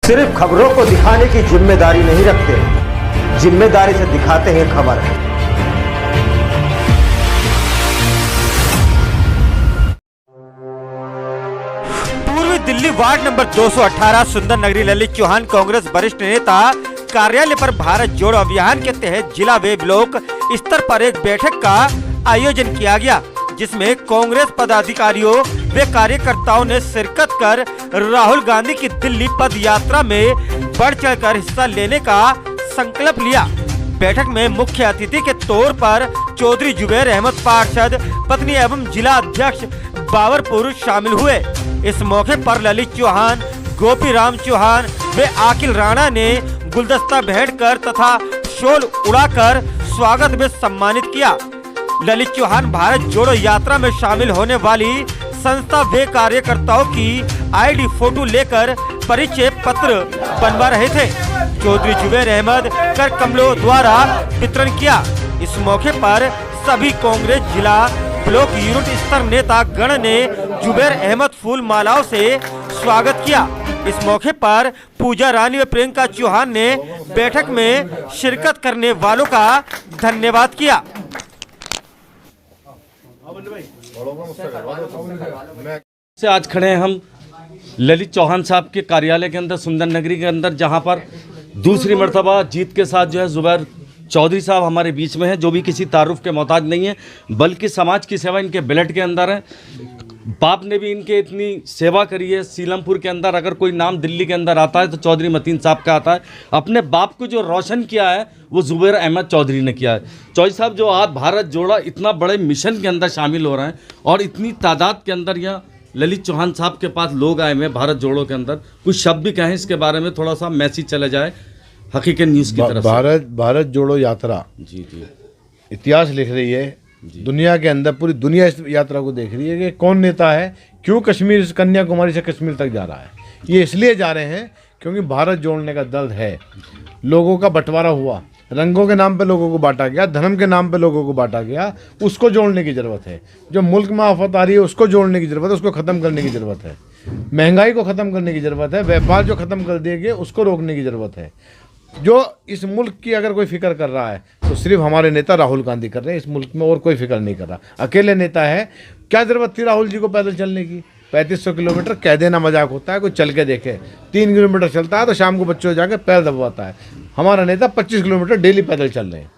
सिर्फ खबरों को दिखाने की जिम्मेदारी नहीं रखते, जिम्मेदारी से दिखाते हैं खबर। पूर्वी दिल्ली वार्ड नंबर 218 सुंदर नगरी ललित चौहान कांग्रेस वरिष्ठ नेता कार्यालय पर भारत जोड़ो अभियान के तहत जिला व ब्लॉक स्तर पर एक बैठक का आयोजन किया गया, जिसमें कांग्रेस पदाधिकारियों व कार्यकर्ताओं ने शिरकत कर राहुल गांधी की दिल्ली पद यात्रा में बढ़ चढ़कर हिस्सा लेने का संकल्प लिया। बैठक में मुख्य अतिथि के तौर पर चौधरी जुबैर अहमद पार्षद पत्नी एवं जिला अध्यक्ष बाबरपुर शामिल हुए। इस मौके पर ललित चौहान, गोपी राम चौहान व अखिल राणा ने गुलदस्ता भेंटकर तथा शॉल उड़ाकर स्वागत में सम्मानित किया। ललित चौहान भारत जोड़ो यात्रा में शामिल होने वाली संस्था व कार्यकर्ताओं की आईडी फोटो लेकर परिचय पत्र बनवा रहे थे। चौधरी जुबैर अहमद कर कमलों द्वारा वितरण किया। इस मौके पर सभी कांग्रेस जिला ब्लॉक यूनिट स्तर नेता गण ने जुबैर अहमद फूल मालाओं से स्वागत किया। इस मौके पर पूजा रानी व प्रियंका चौहान ने बैठक में शिरकत करने वालों का धन्यवाद किया। से आज खड़े हैं हम ललित चौहान साहब के कार्यालय के अंदर सुंदर नगरी के अंदर, जहां पर दूसरी मर्तबा जीत के साथ जो है जुबैर चौधरी साहब हमारे बीच में हैं, जो भी किसी तारुफ के मोहताज नहीं है, बल्कि समाज की सेवा इनके ब्लड के अंदर है। बाप ने भी इनके इतनी सेवा करी है। सीलमपुर के अंदर अगर कोई नाम दिल्ली के अंदर आता है तो चौधरी मतीन साहब का आता है। अपने बाप को जो रोशन किया है वो जुबैर अहमद चौधरी ने किया है। चौधरी साहब जो आज भारत जोड़ा इतना बड़े मिशन के अंदर शामिल हो रहे हैं और इतनी तादाद के अंदर यहाँ ललित चौहान साहब के पास लोग आए हुए हैं भारत जोड़ो के अंदर, कुछ शब्द भी कहें इसके बारे में, थोड़ा सा मैसेज चले जाए हकीकत न्यूज़ की तरफ। भारत जोड़ो यात्रा जी इतिहास लिख रही है दुनिया के अंदर, पूरी दुनिया इस यात्रा को देख रही है कि कौन नेता है, क्यों कश्मीर से कन्याकुमारी से कश्मीर तक जा रहा है। ये इसलिए जा रहे हैं क्योंकि भारत जोड़ने का दर्द है। लोगों का बंटवारा हुआ, रंगों के नाम पे लोगों को बांटा गया, धर्म के नाम पे लोगों को बांटा गया, उसको जोड़ने की ज़रूरत है। जो मुल्क में आफत आ रही है उसको जोड़ने की ज़रूरत है, उसको ख़त्म करने की ज़रूरत है। महंगाई को ख़त्म करने की ज़रूरत है, व्यापार जो ख़त्म कर दिए गए उसको रोकने की ज़रूरत है। जो इस मुल्क की अगर कोई फिक्र कर रहा है तो सिर्फ हमारे नेता राहुल गांधी कर रहे हैं। इस मुल्क में और कोई फिक्र नहीं कर रहा, अकेले नेता है। क्या ज़रूरत थी राहुल जी को पैदल चलने की? 3500 किलोमीटर कह देना मजाक होता है, कोई चल के देखे। 3 किलोमीटर चलता है तो शाम को बच्चों जाकर पैर दबवाता है। हमारा नेता 25 किलोमीटर डेली पैदल चल रहे हैं।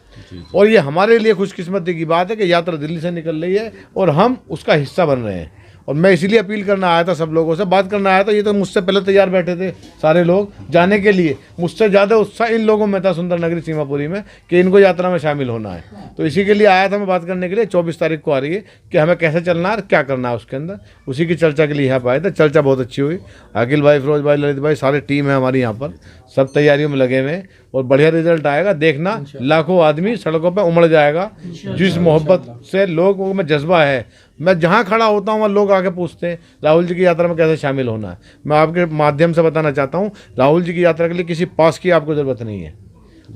और ये हमारे लिए खुशकिस्मती की बात है कि यात्रा दिल्ली से निकल रही है और हम उसका हिस्सा बन रहे हैं। और मैं इसीलिए अपील करना आया था, सब लोगों से बात करना आया था। ये तो मुझसे पहले तैयार बैठे थे सारे लोग जाने के लिए। मुझसे ज़्यादा उत्साह इन लोगों में था सुंदर नगरी सीमापुरी में कि इनको यात्रा में शामिल होना है। तो इसी के लिए आया था मैं बात करने के लिए। 24 तारीख को आ रही है कि हमें कैसे चलना है और क्या करना है उसके अंदर, उसी की चर्चा के लिए यहाँ पर आए थे। चर्चा बहुत अच्छी हुई। अखिल भाई, फिरोज भाई, ललित भाई, सारे टीम है हमारी यहाँ पर, सब तैयारियों में लगे हुए हैं और बढ़िया रिजल्ट आएगा। देखना लाखों आदमी सड़कों पर उमड़ जाएगा। जिस मोहब्बत से लोगों में जज्बा है, मैं जहाँ खड़ा होता हूँ वहाँ लोग आके पूछते हैं राहुल जी की यात्रा में कैसे शामिल होना है। मैं आपके माध्यम से बताना चाहता हूँ, राहुल जी की यात्रा के लिए किसी पास की आपको ज़रूरत नहीं है।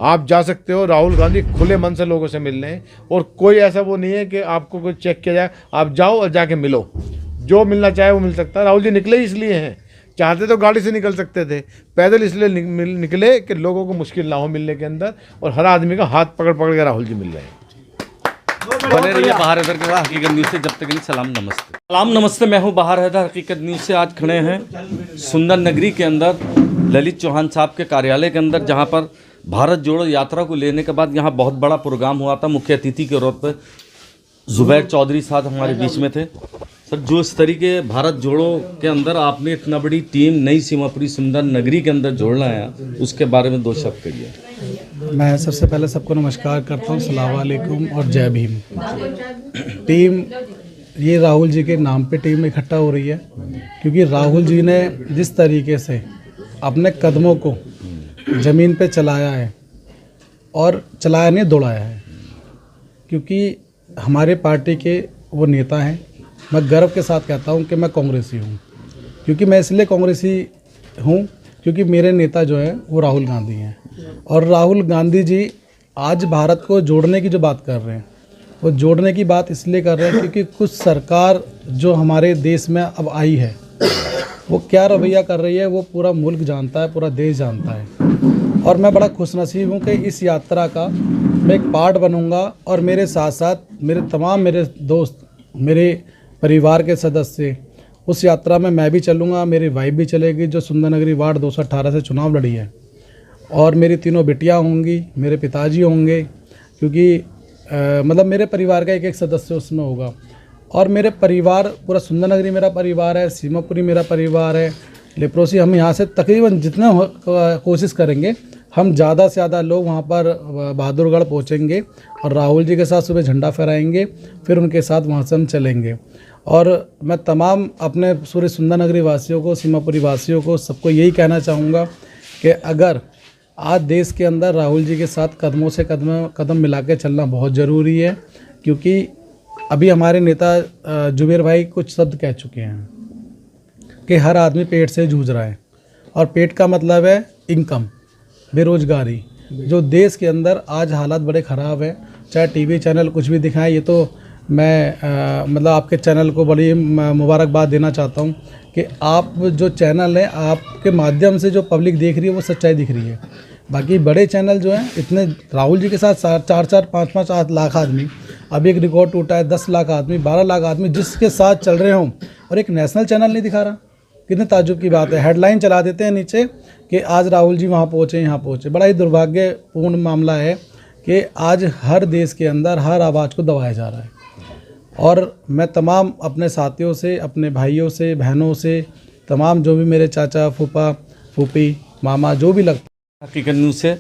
आप जा सकते हो। राहुल गांधी खुले मन से लोगों से मिलने हैं और कोई ऐसा वो नहीं है कि आपको कोई चेक किया जाए। आप जाओ और जाके मिलो, जो मिलना चाहे वो मिल सकता है। राहुल जी निकले ही इसलिए हैं, चाहते तो गाड़ी से निकल सकते थे, पैदल इसलिए निकले कि लोगों को मुश्किल ना हो मिलने के अंदर। और हर आदमी का हाथ पकड़ पकड़ के राहुल जी मिल रहे हैं। बने रहिए बाहर हैदर के बाद हकीकत न्यूज़ से। जब तक के लिए सलाम नमस्ते। सलाम नमस्ते, मैं हूं बाहर हैदर हकीकत न्यूज़ से। आज खड़े हैं सुंदर नगरी के अंदर ललित चौहान साहब के कार्यालय के अंदर, जहां पर भारत जोड़ो यात्रा को लेने के बाद यहाँ बहुत बड़ा प्रोग्राम हुआ था। मुख्य अतिथि के तौर पर जुबैर चौधरी साहब हमारे बीच में थे। सर, जो इस तरीके भारत जोड़ो के अंदर आपने इतना बड़ी टीम नई सीमापुरी सुंदर नगरी के अंदर जोड़ना है, उसके बारे में 2 शब्द कहिए। मैं सबसे पहले सबको नमस्कार करता हूँ, सलाम वालेकुम और जय भीम। टीम ये राहुल जी के नाम पे टीम इकट्ठा हो रही है, क्योंकि राहुल जी ने जिस तरीके से अपने कदमों को ज़मीन पे चलाया है, और चलाया नहीं दौड़ाया है, क्योंकि हमारे पार्टी के वो नेता हैं। मैं गर्व के साथ कहता हूँ कि मैं कांग्रेसी हूँ, क्योंकि मैं इसलिए कांग्रेसी हूँ क्योंकि मेरे नेता जो हैं वो राहुल गांधी हैं। और राहुल गांधी जी आज भारत को जोड़ने की जो बात कर रहे हैं, वो जोड़ने की बात इसलिए कर रहे हैं क्योंकि कुछ सरकार जो हमारे देश में अब आई है वो क्या रवैया कर रही है वो पूरा मुल्क जानता है, पूरा देश जानता है। और मैं बड़ा खुशनसीब हूँ कि इस यात्रा का मैं एक पार्ट बनूँगा और मेरे साथ साथ मेरे दोस्त, मेरे परिवार के सदस्य उस यात्रा में मैं भी चलूँगा, मेरी वाइफ भी चलेगी जो सुंदर नगरी वार्ड 218 से चुनाव लड़ी है, और मेरी तीनों बेटियाँ होंगी, मेरे पिताजी होंगे, क्योंकि मतलब मेरे परिवार का एक एक सदस्य उसमें होगा। और मेरे परिवार पूरा सुंदर नगरी मेरा परिवार है, सीमापुरी मेरा परिवार है, लेप्रोसी। हम यहाँ से तकरीबन जितना कोशिश करेंगे हम ज़्यादा से ज़्यादा लोग वहाँ पर बहादुरगढ़ पहुँचेंगे और राहुल जी के साथ सुबह झंडा फहराएंगे, फिर उनके साथ वहाँ से हम चलेंगे। और मैं तमाम अपने पूरे सुंदर नगरी वासियों को, सीमापुरी वासियों को, सबको यही कहना चाहूँगा कि अगर आज देश के अंदर राहुल जी के साथ कदमों से कदम मिला के चलना बहुत ज़रूरी है, क्योंकि अभी हमारे नेता जुबेर भाई कुछ शब्द कह चुके हैं कि हर आदमी पेट से जूझ रहा है, और पेट का मतलब है इनकम, बेरोजगारी। जो देश के अंदर आज हालात बड़े ख़राब हैं, चाहे टीवी चैनल कुछ भी दिखाएं। ये तो मैं मतलब आपके चैनल को बड़ी मुबारकबाद देना चाहता हूँ कि आप जो चैनल है आपके माध्यम से जो पब्लिक देख रही है वो सच्चाई दिख रही है। बाकी बड़े चैनल जो हैं इतने, राहुल जी के साथ 4-4, 5-5, 8 लाख आदमी, अभी एक रिकॉर्ड टूटा है 10 लाख आदमी, 12 लाख आदमी जिसके साथ चल रहे हों, और एक नेशनल चैनल नहीं दिखा रहा। कितने ताज्जुब की बात है। हेडलाइन चला देते हैं नीचे कि आज राहुल जी वहाँ पहुँचे, यहाँ पहुँचे। बड़ा ही दुर्भाग्यपूर्ण मामला है कि आज हर देश के अंदर हर आवाज़ को दबाया जा रहा है। और मैं तमाम अपने साथियों से, अपने भाइयों से, बहनों से, तमाम जो भी मेरे चाचा, फूफा, फूफी, मामा जो भी लगता है। हकीकत न्यूज़ से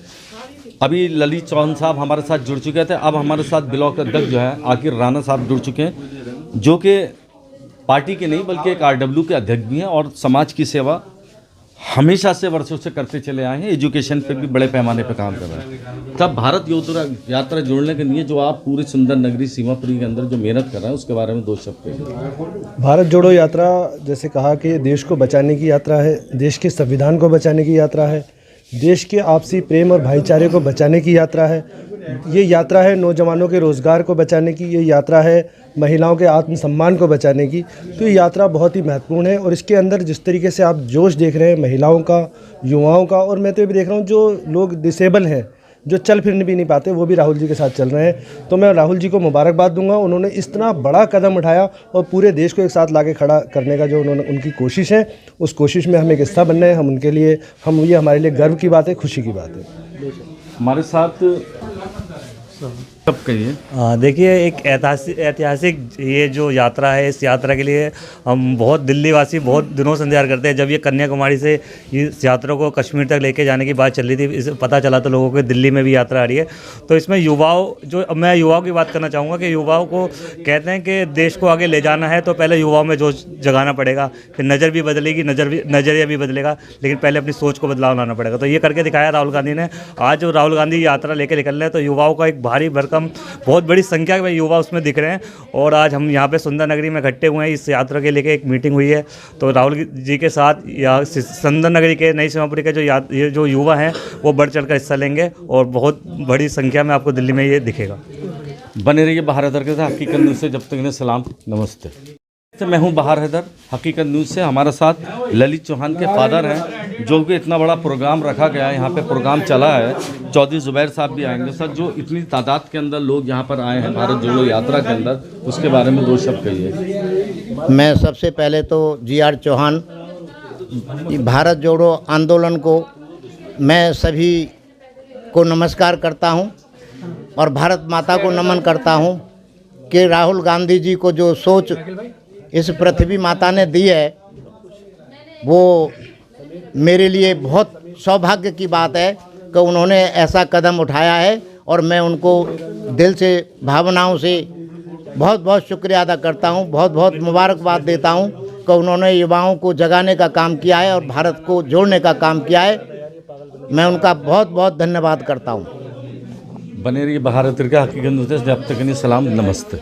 अभी ललित चौहान साहब हमारे साथ जुड़ चुके थे। अब हमारे साथ ब्लॉक अध्यक्ष जो है आकिर राणा साहब जुड़ चुके हैं, जो कि पार्टी के नहीं बल्कि एक आरडब्ल्यू के अध्यक्ष भी हैं और समाज की सेवा हमेशा से वर्षों से करते चले आए हैं। एजुकेशन पे भी बड़े पैमाने पे काम कर रहे हैं। तब भारत यात्रा जोड़ने के लिए जो आप पूरी सुंदर नगरी सीमापुरी के अंदर जो मेहनत कर रहे हैं उसके बारे में 2 शब्द कहिए। भारत जोड़ो यात्रा जैसे कहा कि देश को बचाने की यात्रा है, देश के संविधान को बचाने की यात्रा है, देश के आपसी प्रेम और भाईचारे को बचाने की यात्रा है। ये यात्रा है नौजवानों के रोज़गार को बचाने की, ये यात्रा है महिलाओं के आत्मसम्मान को बचाने की। तो ये यात्रा बहुत ही महत्वपूर्ण है। और इसके अंदर जिस तरीके से आप जोश देख रहे हैं महिलाओं का, युवाओं का, और मैं तो ये भी देख रहा हूँ जो लोग डिसेबल हैं, जो चल फिर भी नहीं पाते, वो भी राहुल जी के साथ चल रहे हैं। तो मैं राहुल जी को मुबारकबाद दूंगा। उन्होंने इतना बड़ा कदम उठाया और पूरे देश को एक साथ लाके खड़ा करने का जो उनकी कोशिश है, उस कोशिश में हम एक हिस्सा बनने हैं। हम उनके लिए, ये हमारे लिए गर्व की बात है, खुशी की बात है। हमारे साथ सब कहिए। देखिए, एक ऐतिहासिक ये जो यात्रा है, इस यात्रा के लिए हम बहुत दिल्ली वासी बहुत दिनों से इंतजार करते हैं। जब ये कन्याकुमारी से इस यात्रा को कश्मीर तक लेके जाने की बात चल रही थी, इस पता चला तो लोगों को दिल्ली में भी यात्रा आ रही है। तो इसमें मैं युवाओं की बात करना चाहूँगा कि युवाओं को कहते हैं कि देश को आगे ले जाना है तो पहले युवाओं में जोश जगाना पड़ेगा, फिर नज़र भी बदलेगी, नज़रिया भी बदलेगा, लेकिन पहले अपनी सोच को बदलाव लाना पड़ेगा। तो ये करके दिखाया राहुल गांधी ने। आज जो राहुल गांधी यात्रा लेके निकल रहे हैं तो युवाओं का एक भारी भरकम बहुत बड़ी संख्या में युवा उसमें दिख रहे हैं। और आज हम यहाँ पे सुंदर नगरी में इकट्ठे हुए हैं, इस यात्रा के लेके एक मीटिंग हुई है। तो राहुल जी के साथ या सुंदर नगरी के नई सीमापुरी के ये जो युवा हैं वो बढ़ चढ़ कर हिस्सा लेंगे और बहुत बड़ी संख्या में आपको दिल्ली में ये दिखेगा। बने रहिए बाहर हैदर के साथ हकीकत न्यूज़ से। जब तक इन्हें सलाम, नमस्ते। मैं हूं बाहर हैदर, हकीकत न्यूज़ से। हमारे साथ ललित चौहान के फादर हैं, जो कि इतना बड़ा प्रोग्राम रखा गया है, यहाँ पे प्रोग्राम चला है। चौधरी जुबैर साहब भी आएंगे। सर, जो इतनी तादाद के अंदर लोग यहाँ पर आए हैं भारत जोड़ो यात्रा के अंदर, उसके बारे में 2 शब्द कहिए। मैं सबसे पहले तो GR चौहान भारत जोड़ो आंदोलन को मैं सभी को नमस्कार करता हूँ और भारत माता को नमन करता हूँ कि राहुल गांधी जी को जो सोच इस पृथ्वी माता ने दी है, वो मेरे लिए बहुत सौभाग्य की बात है कि उन्होंने ऐसा कदम उठाया है। और मैं उनको दिल से, भावनाओं से बहुत बहुत शुक्रिया अदा करता हूँ, बहुत बहुत मुबारकबाद देता हूँ कि उन्होंने युवाओं को जगाने का काम किया है और भारत को जोड़ने का काम किया है। मैं उनका बहुत बहुत धन्यवाद करता हूँ। बने रहिए बाहर हैदर के हकीकत न्यूज़ से। जब तक इन्हें सलाम, नमस्ते।